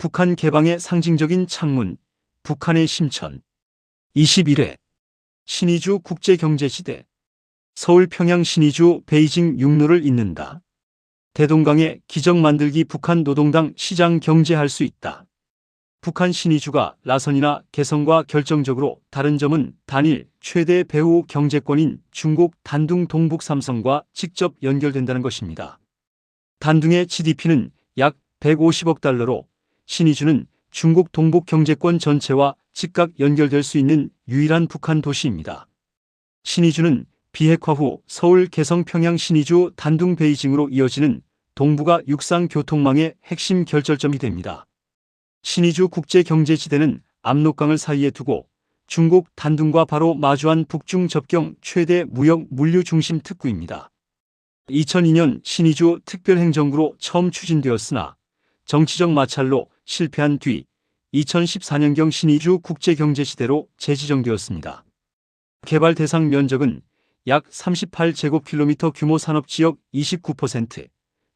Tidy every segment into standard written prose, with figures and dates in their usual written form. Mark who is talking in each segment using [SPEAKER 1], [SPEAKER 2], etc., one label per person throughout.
[SPEAKER 1] 북한 개방의 상징적인 창문, 북한의 심천. 21회 신의주 국제경제지대. 서울 평양 신의주 베이징 육로를 잇는다. 대동강의 기적 만들기 북한 노동당 시장 경제할 수 있다. 북한 신의주가 라선이나 개성과 결정적으로 다른 점은 단일 최대 배후 경제권인 중국 단둥 동북 삼성과 직접 연결된다는 것입니다. 단둥의 GDP는 약 150억 달러로 신의주는 중국 동북 경제권 전체와 즉각 연결될 수 있는 유일한 북한 도시입니다. 신의주는 비핵화 후 서울 개성 평양 신의주 단둥 베이징으로 이어지는 동북아 육상 교통망의 핵심 결절점이 됩니다. 신의주 국제경제지대는 압록강을 사이에 두고 중국 단둥과 바로 마주한 북중 접경 최대 무역 물류 중심 특구입니다. 2002년 신의주 특별행정구로 처음 추진되었으나 정치적 마찰로 실패한 뒤 2014년경 신의주 국제경제지대로 재지정되었습니다. 개발 대상 면적은 약 38제곱킬로미터 규모 산업지역 29%,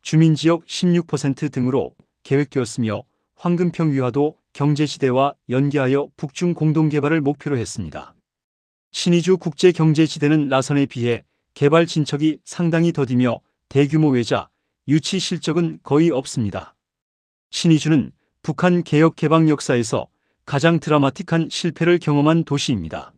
[SPEAKER 1] 주민지역 16% 등으로 계획되었으며 황금평 위화도 경제지대와 연계하여 북중 공동개발을 목표로 했습니다. 신의주 국제경제지대는 라선에 비해 개발 진척이 상당히 더디며 대규모 외자, 유치 실적은 거의 없습니다. 신의주는 북한 개혁 개방 역사에서 가장 드라마틱한 실패를 경험한 도시입니다.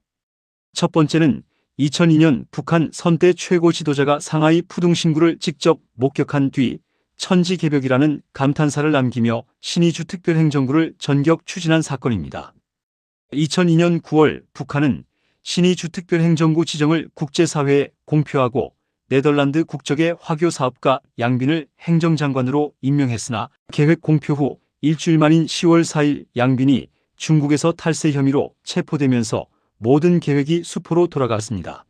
[SPEAKER 1] 첫 번째는 2002년 북한 선대 최고 지도자가 상하이 푸둥신구를 직접 목격한 뒤 천지개벽이라는 감탄사를 남기며 신의주 특별행정구를 전격 추진한 사건입니다. 2002년 9월 북한은 신의주 특별행정구 지정을 국제사회에 공표하고 네덜란드 국적의 화교사업가 양빈을 행정장관으로 임명했으나 계획 공표 후 일주일 만인 10월 4일 양빈이 중국에서 탈세 혐의로 체포되면서 모든 계획이 수포로 돌아갔습니다.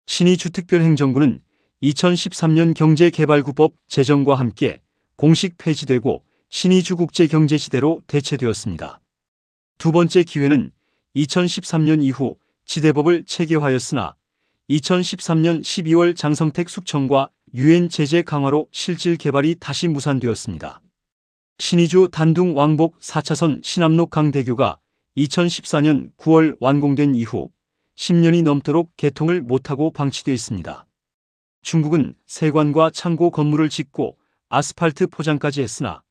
[SPEAKER 1] 신의주 특별행정구는 2013년 경제개발구법 제정과 함께 공식 폐지되고 신의주 국제경제지대로 대체되었습니다. 두 번째 기회는 2013년 이후 지대법을 체계화하였으나 2013년 12월 장성택 숙청과 유엔 제재 강화로 실질 개발이 다시 무산되었습니다. 신의주 단둥 왕복 4차선 신압록강대교가 2014년 9월 완공된 이후 10년이 넘도록 개통을 못하고 방치되어 있습니다. 중국은 세관과 창고 건물을 짓고 아스팔트 포장까지 했으나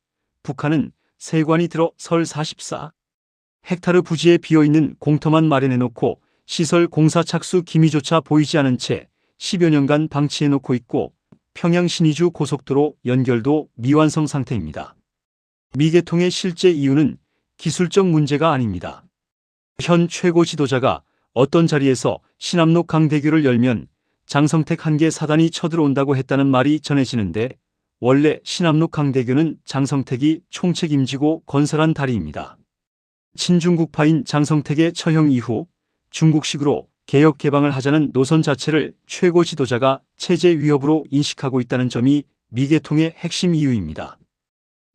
[SPEAKER 1] 북한은 세관이 들어 설 44헥타르 부지에 비어있는 공터만 마련해놓고 시설 공사 착수 기미조차 보이지 않은 채 10여 년간 방치해놓고 있고 평양 신의주 고속도로 연결도 미완성 상태입니다. 미개통의 실제 이유는 기술적 문제가 아닙니다. 현 최고 지도자가 어떤 자리에서 신압록 강대교를 열면 장성택 한 개 사단이 쳐들어온다고 했다는 말이 전해지는데 원래 신압록 강대교는 장성택이 총책임지고 건설한 다리입니다. 친중국파인 장성택의 처형 이후 중국식으로 개혁 개방을 하자는 노선 자체를 최고 지도자가 체제 위협으로 인식하고 있다는 점이 미개통의 핵심 이유입니다.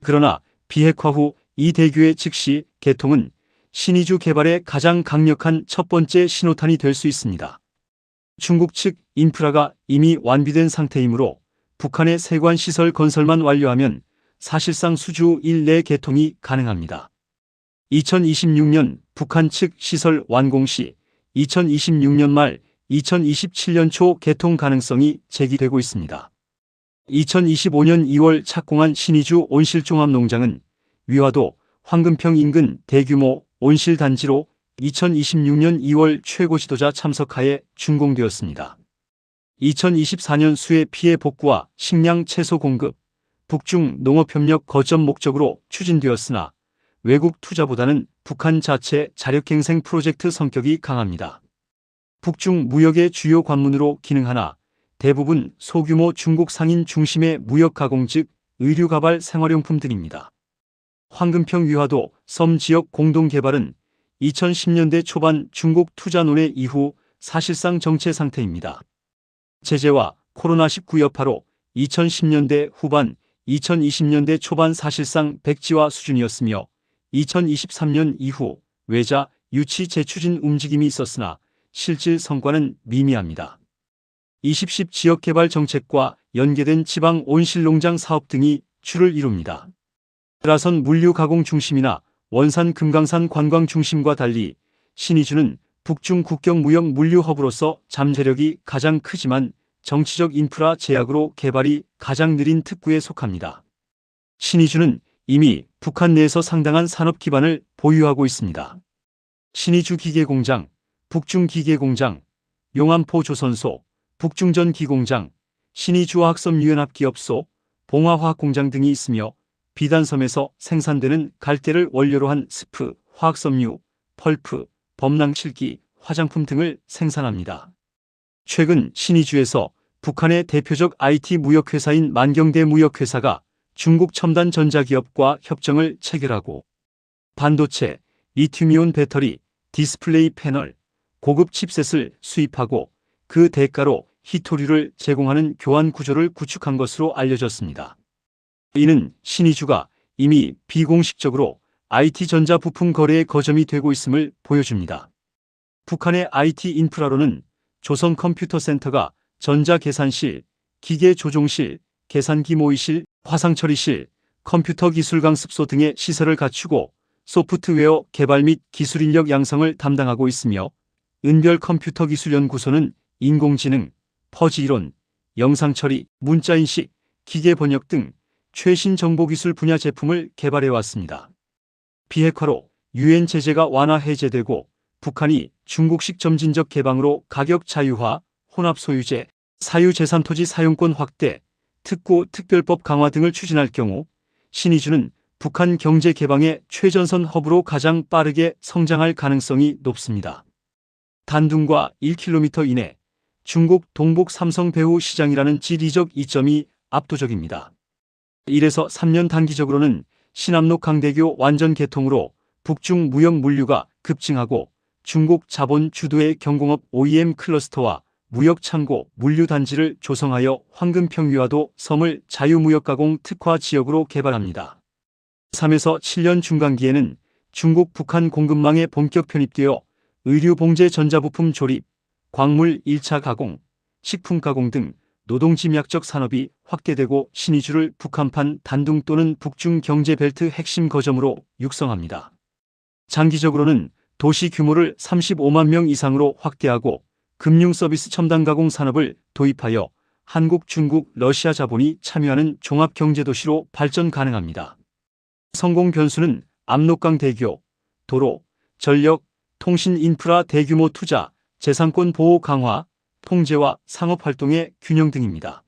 [SPEAKER 1] 그러나 비핵화 후 이 대교의 즉시 개통은 신의주 개발의 가장 강력한 첫 번째 신호탄이 될 수 있습니다. 중국 측 인프라가 이미 완비된 상태이므로 북한의 세관 시설 건설만 완료하면 사실상 수주 1 내 개통이 가능합니다. 2026년 북한 측 시설 완공 시 2026년 말 2027년 초 개통 가능성이 제기되고 있습니다. 2025년 2월 착공한 신의주 온실종합농장은 위화도 황금평 인근 대규모 온실단지로 2026년 2월 최고 지도자 참석하에 준공되었습니다. 2024년 수해 피해 복구와 식량 채소 공급, 북중 농업협력 거점 목적으로 추진되었으나 외국 투자보다는 북한 자체 자력갱생 프로젝트 성격이 강합니다. 북중 무역의 주요 관문으로 기능하나 대부분 소규모 중국 상인 중심의 무역 가공 즉 의류 가발 생활용품들입니다. 황금평 위화도 섬 지역 공동개발은 2010년대 초반 중국 투자 논의 이후 사실상 정체 상태입니다. 제재와 코로나19 여파로 2010년대 후반, 2020년대 초반 사실상 백지화 수준이었으며 2023년 이후 외자, 유치 재추진 움직임이 있었으나 실질 성과는 미미합니다. 2010 지역개발 정책과 연계된 지방 온실농장 사업 등이 주를 이룹니다. 라선 물류 가공 중심이나 원산 금강산 관광 중심과 달리 신의주는 북중 국경 무역 물류 허브로서 잠재력이 가장 크지만 정치적 인프라 제약으로 개발이 가장 느린 특구에 속합니다. 신의주는 이미 북한 내에서 상당한 산업 기반을 보유하고 있습니다. 신의주 기계공장, 북중기계공장, 용암포 조선소, 북중전기공장, 신의주화학섬유연합기업소, 봉화화학공장 등이 있으며 비단섬에서 생산되는 갈대를 원료로 한 스프, 화학섬유, 펄프, 범랑칠기, 화장품 등을 생산합니다. 최근 신의주에서 북한의 대표적 IT 무역회사인 만경대 무역회사가 중국 첨단 전자기업과 협정을 체결하고 반도체, 리튬이온 배터리, 디스플레이 패널, 고급 칩셋을 수입하고 그 대가로 희토류를 제공하는 교환 구조를 구축한 것으로 알려졌습니다. 이는 신의주가 이미 비공식적으로 IT 전자 부품 거래의 거점이 되고 있음을 보여줍니다. 북한의 IT 인프라로는 조선 컴퓨터센터가 전자계산실, 기계조종실, 계산기 모의실, 화상처리실, 컴퓨터 기술 강습소 등의 시설을 갖추고 소프트웨어 개발 및 기술 인력 양성을 담당하고 있으며 은별컴퓨터기술연구소는 인공지능, 퍼지이론, 영상처리, 문자인식, 기계번역 등 최신 정보기술 분야 제품을 개발해왔습니다. 비핵화로 유엔 제재가 완화 해제되고 북한이 중국식 점진적 개방으로 가격 자유화, 혼합소유제, 사유재산토지 사용권 확대, 특구 특별법 강화 등을 추진할 경우 신의주는 북한 경제 개방의 최전선 허브로 가장 빠르게 성장할 가능성이 높습니다. 단둥과 1km 이내 중국 동북 삼성 배후 시장이라는 지리적 이점이 압도적입니다. 1에서 3년 단기적으로는 신암록 강대교 완전 개통으로 북중 무역 물류가 급증하고 중국 자본 주도의 경공업 OEM 클러스터와 무역 창고, 물류 단지를 조성하여 황금평유화도 섬을 자유무역가공 특화 지역으로 개발합니다. 3에서 7년 중간기에는 중국 북한 공급망에 본격 편입되어 의류 봉제 전자부품 조립, 광물 1차 가공, 식품 가공 등 노동집약적 산업이 확대되고 신의주를 북한판 단둥 또는 북중 경제벨트 핵심 거점으로 육성합니다. 장기적으로는 도시 규모를 35만 명 이상으로 확대하고 금융 서비스 첨단 가공 산업을 도입하여 한국, 중국, 러시아 자본이 참여하는 종합경제도시로 발전 가능합니다. 성공 변수는 압록강 대교, 도로, 전력, 통신 인프라 대규모 투자, 재산권 보호 강화, 통제와 상업활동의 균형 등입니다.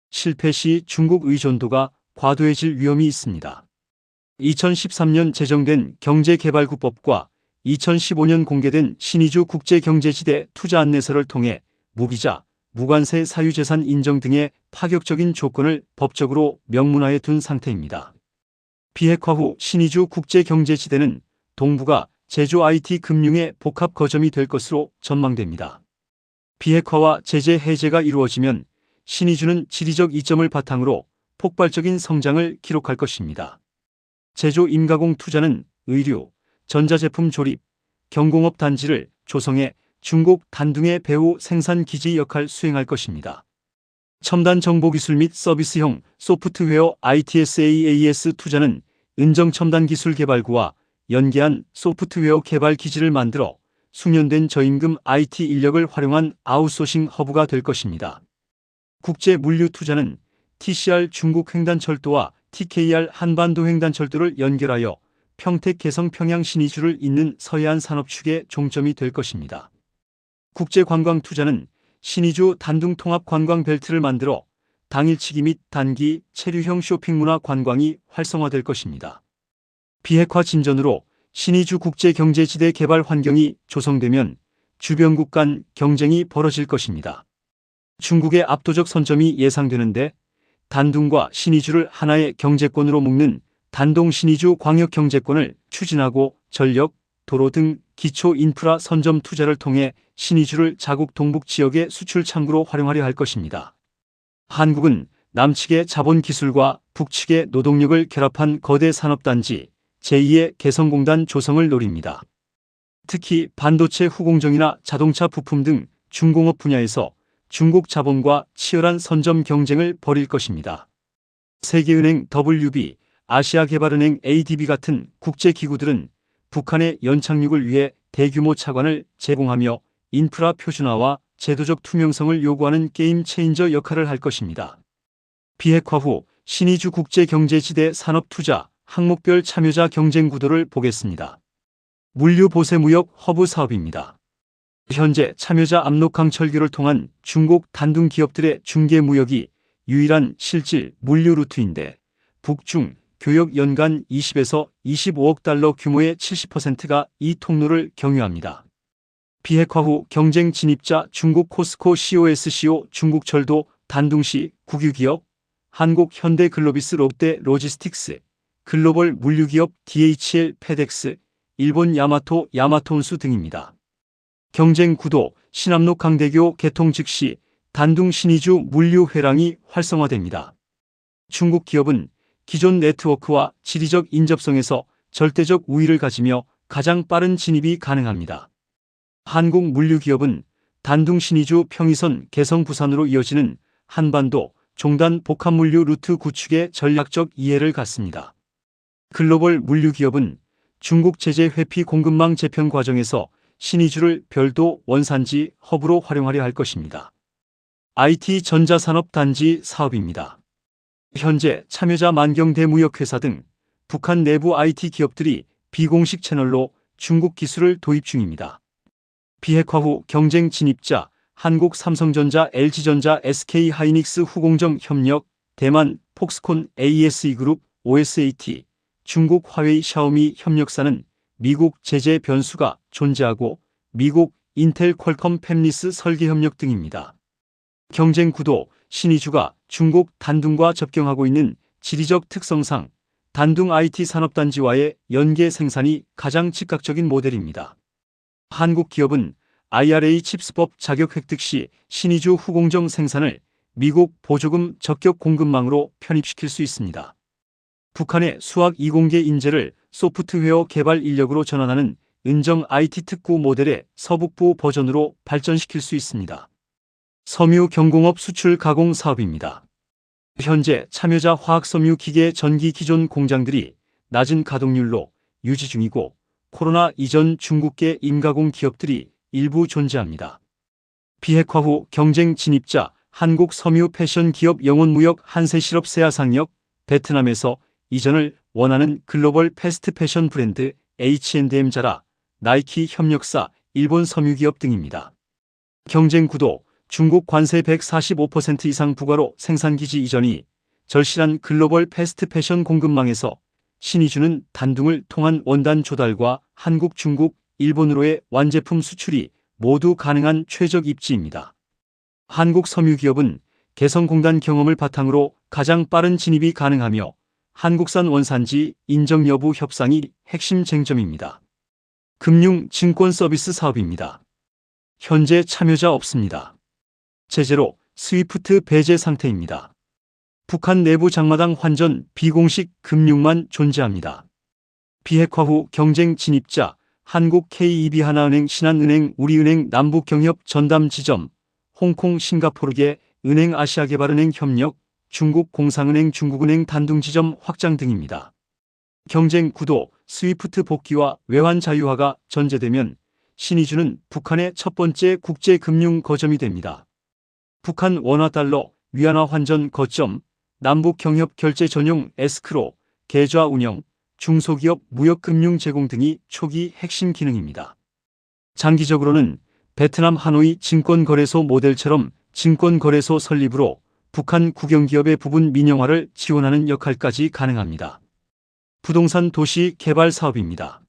[SPEAKER 1] 실패 시 중국 의존도가 과도해질 위험이 있습니다. 2013년 제정된 경제개발구법과 2015년 공개된 신의주 국제경제지대 투자 안내서를 통해 무비자, 무관세 사유재산 인정 등의 파격적인 조건을 법적으로 명문화해 둔 상태입니다. 비핵화 후 신의주 국제경제지대는 동북아 제조 IT 금융의 복합 거점이 될 것으로 전망됩니다. 비핵화와 제재 해제가 이루어지면 신의주는 지리적 이점을 바탕으로 폭발적인 성장을 기록할 것입니다. 제조 임가공 투자는 의류, 전자제품 조립, 경공업 단지를 조성해 중국 단둥의 배후 생산 기지 역할 수행할 것입니다. 첨단 정보기술 및 서비스형 소프트웨어 ITSaaS 투자는 은정 첨단 기술 개발구와 연계한 소프트웨어 개발 기지를 만들어 숙련된 저임금 IT 인력을 활용한 아웃소싱 허브가 될 것입니다. 국제 물류 투자는 TCR 중국 횡단철도와 TKR 한반도 횡단철도를 연결하여 평택 개성 평양 신의주를 잇는 서해안 산업축의 종점이 될 것입니다. 국제 관광 투자는 신의주 단둥 통합 관광 벨트를 만들어 당일치기 및 단기 체류형 쇼핑 문화 관광이 활성화될 것입니다. 비핵화 진전으로 신의주 국제경제지대 개발 환경이 조성되면 주변국 간 경쟁이 벌어질 것입니다. 중국의 압도적 선점이 예상되는데 단둥과 신의주를 하나의 경제권으로 묶는 단동 신의주 광역경제권을 추진하고 전력, 도로 등 기초 인프라 선점 투자를 통해 신의주를 자국 동북 지역의 수출 창구로 활용하려 할 것입니다. 한국은 남측의 자본 기술과 북측의 노동력을 결합한 거대 산업단지 제2의 개성공단 조성을 노립니다. 특히 반도체 후공정이나 자동차 부품 등 중공업 분야에서 중국 자본과 치열한 선점 경쟁을 벌일 것입니다. 세계은행 WB, 아시아개발은행 ADB 같은 국제기구들은 북한의 연착륙을 위해 대규모 차관을 제공하며 인프라 표준화와 제도적 투명성을 요구하는 게임 체인저 역할을 할 것입니다. 비핵화 후 신의주 국제경제지대 산업투자 항목별 참여자 경쟁 구도를 보겠습니다. 물류보세무역 허브 사업입니다. 현재 참여자 압록강 철교를 통한 중국 단둥 기업들의 중개무역이 유일한 실질 물류 루트인데 북중 교역 연간 20에서 25억 달러 규모의 70%가 이 통로를 경유합니다. 비핵화 후 경쟁 진입자 중국 코스코 COSCO 중국철도 단둥시 국유기업 한국현대글로비스 롯데 로지스틱스 글로벌 물류기업 DHL 페덱스 일본 야마토 야마토운수 등입니다. 경쟁 구도 신암록 강대교 개통 즉시 단둥 신의주 물류 회랑이 활성화됩니다. 중국 기업은 기존 네트워크와 지리적 인접성에서 절대적 우위를 가지며 가장 빠른 진입이 가능합니다. 한국 물류기업은 단둥 신의주 평이선 개성 부산으로 이어지는 한반도 종단 복합물류 루트 구축에 전략적 이해를 갖습니다. 글로벌 물류기업은 중국 제재 회피 공급망 재편 과정에서 신의주를 별도 원산지 허브로 활용하려 할 것입니다. IT 전자산업단지 사업입니다. 현재 참여자 만경대무역회사 등 북한 내부 IT 기업들이 비공식 채널로 중국 기술을 도입 중입니다. 비핵화 후 경쟁 진입자 한국 삼성전자, LG전자, SK하이닉스 후공정 협력, 대만 폭스콘 ASE그룹, OSAT, 중국 화웨이 샤오미 협력사는 미국 제재 변수가 존재하고 미국 인텔 퀄컴 팹리스 설계 협력 등입니다. 경쟁 구도 신의주가 중국 단둥과 접경하고 있는 지리적 특성상 단둥 IT 산업단지와의 연계 생산이 가장 즉각적인 모델입니다. 한국 기업은 IRA 칩스법 자격 획득 시 신의주 후공정 생산을 미국 보조금 적격 공급망으로 편입시킬 수 있습니다. 북한의 수학 이공계 인재를 소프트웨어 개발 인력으로 전환하는 은정 IT 특구 모델의 서북부 버전으로 발전시킬 수 있습니다. 섬유 경공업 수출 가공 사업입니다. 현재 참여자 화학섬유 기계 전기 기존 공장들이 낮은 가동률로 유지 중이고 코로나 이전 중국계 임가공 기업들이 일부 존재합니다. 비핵화 후 경쟁 진입자 한국 섬유 패션 기업 영혼무역 한세실업 세아상역 베트남에서 이전을 원하는 글로벌 패스트 패션 브랜드 H&M 자라 나이키 협력사 일본 섬유기업 등입니다. 경쟁 구도 중국 관세 145% 이상 부과로 생산기지 이전이 절실한 글로벌 패스트 패션 공급망에서 신의주는 단둥을 통한 원단 조달과 한국, 중국, 일본으로의 완제품 수출이 모두 가능한 최적 입지입니다. 한국 섬유기업은 개성공단 경험을 바탕으로 가장 빠른 진입이 가능하며 한국산 원산지 인정 여부 협상이 핵심 쟁점입니다. 금융 증권 서비스 사업입니다. 현재 참여자 없습니다. 제재로 스위프트 배제 상태입니다. 북한 내부 장마당 환전 비공식 금융만 존재합니다. 비핵화 후 경쟁 진입자 한국 KEB 하나은행 신한은행 우리은행 남북경협 전담 지점 홍콩 싱가포르계 은행 아시아개발은행 협력 중국 공상은행 중국은행 단둥지점 확장 등입니다. 경쟁 구도 스위프트 복귀와 외환 자유화가 전제되면 신의주는 북한의 첫 번째 국제금융 거점이 됩니다. 북한 원화달러 위안화 환전 거점 남북경협 결제 전용 에스크로 계좌 운영 중소기업 무역금융 제공 등이 초기 핵심 기능입니다. 장기적으로는 베트남 하노이 증권거래소 모델처럼 증권거래소 설립으로 북한 국영기업의 부분 민영화를 지원하는 역할까지 가능합니다. 부동산 도시 개발 사업입니다.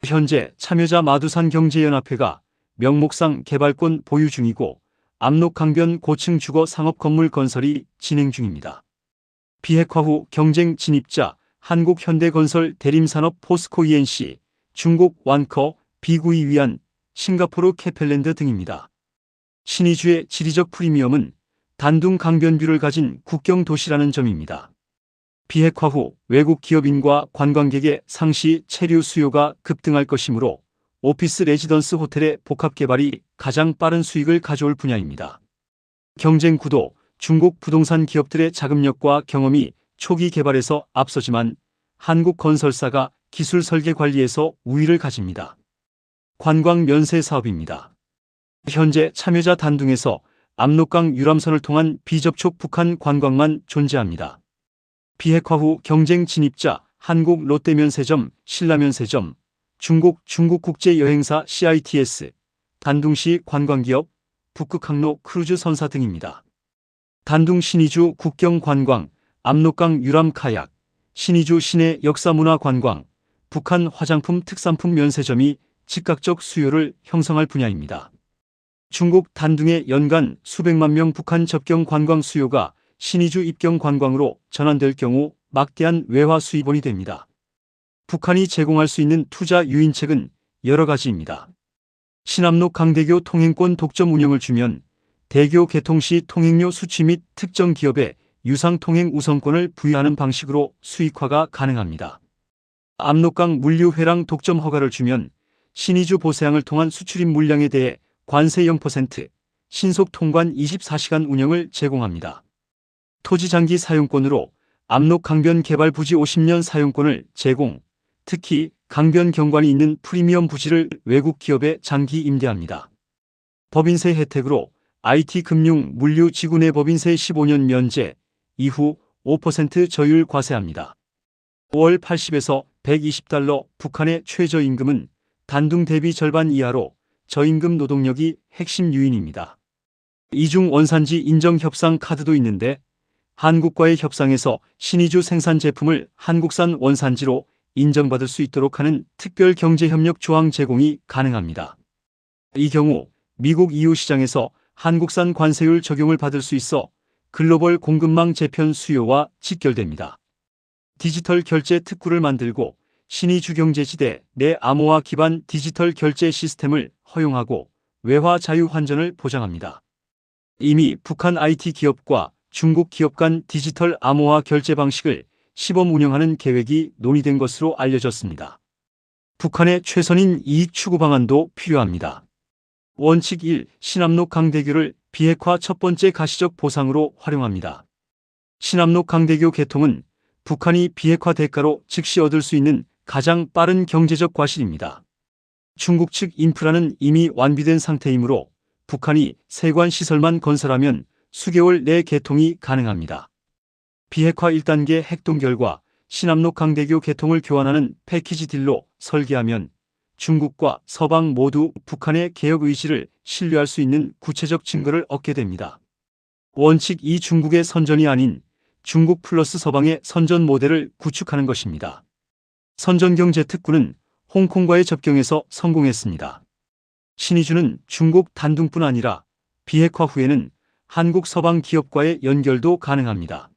[SPEAKER 1] 현재 참여자 마두산 경제연합회가 명목상 개발권 보유 중이고 압록강변 고층 주거 상업 건물 건설이 진행 중입니다. 비핵화 후 경쟁 진입자 한국현대건설 대림산업 포스코 ENC, 중국 완커, 비구이 위안, 싱가포르 캐펠랜드 등입니다. 신의주의 지리적 프리미엄은 단둥 강변뷰를 가진 국경 도시라는 점입니다. 비핵화 후 외국 기업인과 관광객의 상시 체류 수요가 급등할 것이므로 오피스 레지던스 호텔의 복합 개발이 가장 빠른 수익을 가져올 분야입니다. 경쟁 구도 중국 부동산 기업들의 자금력과 경험이 초기 개발에서 앞서지만 한국 건설사가 기술 설계 관리에서 우위를 가집니다. 관광 면세 사업입니다. 현재 참여자 단둥에서 압록강 유람선을 통한 비접촉 북한 관광만 존재합니다. 비핵화 후 경쟁 진입자 한국 롯데면세점, 신라면세점, 중국국제여행사 CITS, 단둥시 관광기업, 북극항로 크루즈 선사 등입니다. 단둥 신의주 국경관광, 압록강 유람 카약, 신의주 시내 역사문화관광, 북한 화장품 특산품 면세점이 즉각적 수요를 형성할 분야입니다. 중국 단둥의 연간 수백만 명 북한 접경 관광 수요가 신의주 입경 관광으로 전환될 경우 막대한 외화 수입원이 됩니다. 북한이 제공할 수 있는 투자 유인책은 여러 가지입니다. 신압록 강대교 통행권 독점 운영을 주면 대교 개통 시 통행료 수취 및 특정 기업에 유상 통행 우선권을 부여하는 방식으로 수익화가 가능합니다. 압록강 물류 회랑 독점 허가를 주면 신의주 보세항을 통한 수출입 물량에 대해 관세 0%, 신속 통관 24시간 운영을 제공합니다. 토지 장기 사용권으로 압록 강변 개발 부지 50년 사용권을 제공, 특히 강변 경관이 있는 프리미엄 부지를 외국 기업에 장기 임대합니다. 법인세 혜택으로 IT 금융 물류 지구 내 법인세 15년 면제, 이후 5% 저율 과세합니다. 월 80에서 120달러 북한의 최저임금은 단둥 대비 절반 이하로 저임금 노동력이 핵심 요인입니다. 이중 원산지 인정 협상 카드도 있는데 한국과의 협상에서 신의주 생산 제품을 한국산 원산지로 인정받을 수 있도록 하는 특별 경제협력 조항 제공이 가능합니다. 이 경우 미국 EU 시장에서 한국산 관세율 적용을 받을 수 있어 글로벌 공급망 재편 수요와 직결됩니다. 디지털 결제 특구를 만들고 신의주 경제지대 내 암호화 기반 디지털 결제 시스템을 허용하고 외화 자유 환전을 보장합니다. 이미 북한 IT 기업과 중국 기업 간 디지털 암호화 결제 방식을 시범 운영하는 계획이 논의된 것으로 알려졌습니다. 북한의 최선인 이익 추구 방안도 필요합니다. 원칙 1. 신압록 강대교를 비핵화 첫 번째 가시적 보상으로 활용합니다. 신압록 강대교 개통은 북한이 비핵화 대가로 즉시 얻을 수 있는 가장 빠른 경제적 과실입니다. 중국 측 인프라는 이미 완비된 상태이므로 북한이 세관 시설만 건설하면 수개월 내 개통이 가능합니다. 비핵화 1단계 핵동 결과 신압록 강대교 개통을 교환하는 패키지 딜로 설계하면 중국과 서방 모두 북한의 개혁 의지를 신뢰할 수 있는 구체적 증거를 얻게 됩니다. 원칙 2. 중국의 선전이 아닌 중국 플러스 서방의 선전 모델을 구축하는 것입니다. 선전경제 특구는 홍콩과의 접경에서 성공했습니다. 신의주는 중국 단둥뿐 아니라 비핵화 후에는 한국 서방 기업과의 연결도 가능합니다.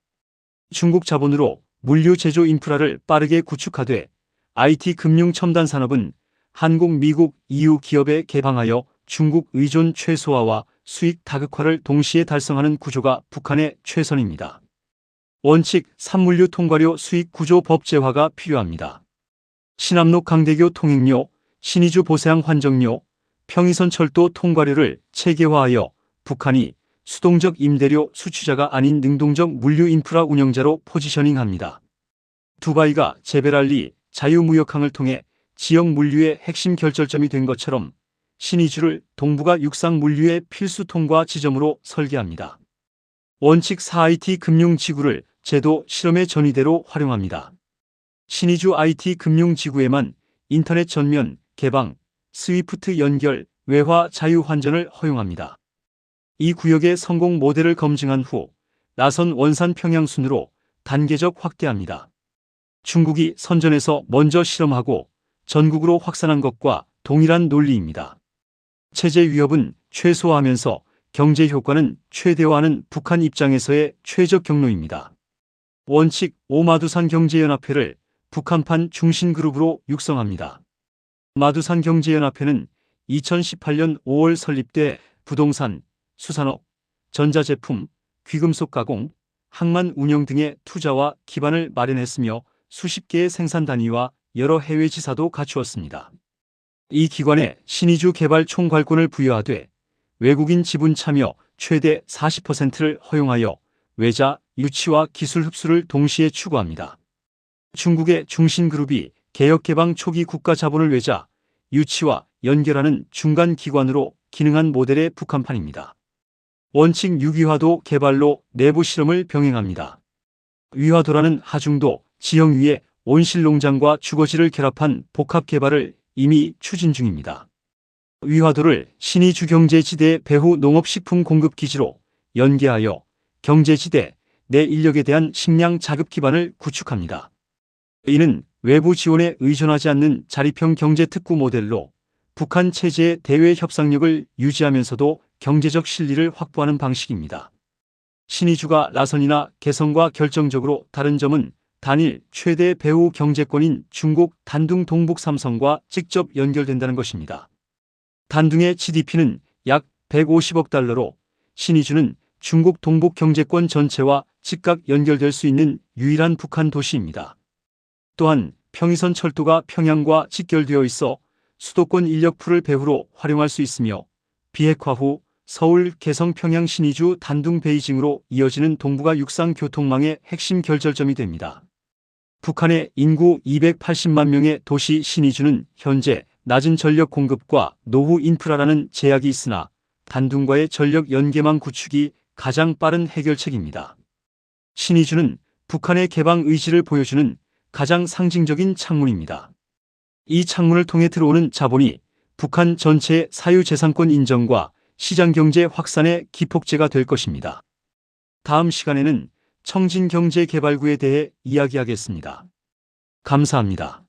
[SPEAKER 1] 중국 자본으로 물류 제조 인프라를 빠르게 구축하되 IT 금융 첨단 산업은 한국, 미국, EU 기업에 개방하여 중국 의존 최소화와 수익 다극화를 동시에 달성하는 구조가 북한의 최선입니다. 원칙 3. 물류 통과료 수익 구조 법제화가 필요합니다. 신압록 강대교 통행료, 신의주 보세항 환정료, 평이선 철도 통과료를 체계화하여 북한이 수동적 임대료 수취자가 아닌 능동적 물류 인프라 운영자로 포지셔닝합니다. 두바이가 제베랄리 자유무역항을 통해 지역 물류의 핵심 결절점이 된 것처럼 신의주를 동북아 육상 물류의 필수 통과 지점으로 설계합니다. 원칙 4. IT 금융지구를 제도 실험의 전위대로 활용합니다. 신의주 IT 금융지구에만 인터넷 전면, 개방, 스위프트 연결, 외화 자유 환전을 허용합니다. 이 구역의 성공 모델을 검증한 후 나선 원산 평양순으로 단계적 확대합니다. 중국이 선전에서 먼저 실험하고 전국으로 확산한 것과 동일한 논리입니다. 체제 위협은 최소화하면서 경제 효과는 최대화하는 북한 입장에서의 최적 경로입니다. 원칙 5. 마두산 경제연합회를 북한판 중심그룹으로 육성합니다. 마두산 경제연합회는 2018년 5월 설립돼 부동산, 수산업, 전자제품, 귀금속 가공, 항만 운영 등의 투자와 기반을 마련했으며 수십 개의 생산 단위와 여러 해외 지사도 갖추었습니다. 이 기관에 신의주 개발 총괄권을 부여하되 외국인 지분 참여 최대 40%를 허용하여 외자 유치와 기술 흡수를 동시에 추구합니다. 중국의 중신그룹이 개혁개방 초기 국가 자본을 외자 유치와 연결하는 중간 기관으로 기능한 모델의 북한판입니다. 원칙 6위화도 개발로 내부 실험을 병행합니다. 위화도라는 하중도 지형 위에 온실농장과 주거지를 결합한 복합 개발을 이미 추진 중입니다. 위화도를 신의주 경제지대 배후 농업식품 공급기지로 연계하여 경제지대 내 인력에 대한 식량 자급 기반을 구축합니다. 이는 외부 지원에 의존하지 않는 자립형 경제특구 모델로 북한 체제의 대외 협상력을 유지하면서도 경제적 실리를 확보하는 방식입니다. 신의주가 라선이나 개성과 결정적으로 다른 점은 단일 최대 배후 경제권인 중국 단둥 동북 삼성과 직접 연결된다는 것입니다. 단둥의 GDP는 약 150억 달러로 신의주는 중국 동북 경제권 전체와 즉각 연결될 수 있는 유일한 북한 도시입니다. 또한 평이선 철도가 평양과 직결되어 있어 수도권 인력풀을 배후로 활용할 수 있으며 비핵화 후 서울, 개성, 평양, 신의주, 단둥, 베이징으로 이어지는 동북아 육상 교통망의 핵심 결절점이 됩니다. 북한의 인구 280만 명의 도시 신의주는 현재 낮은 전력 공급과 노후 인프라라는 제약이 있으나 단둥과의 전력 연계망 구축이 가장 빠른 해결책입니다. 신의주는 북한의 개방 의지를 보여주는 가장 상징적인 창문입니다. 이 창문을 통해 들어오는 자본이 북한 전체의 사유재산권 인정과 시장경제 확산의 기폭제가 될 것입니다. 다음 시간에는 청진경제개발구에 대해 이야기하겠습니다. 감사합니다.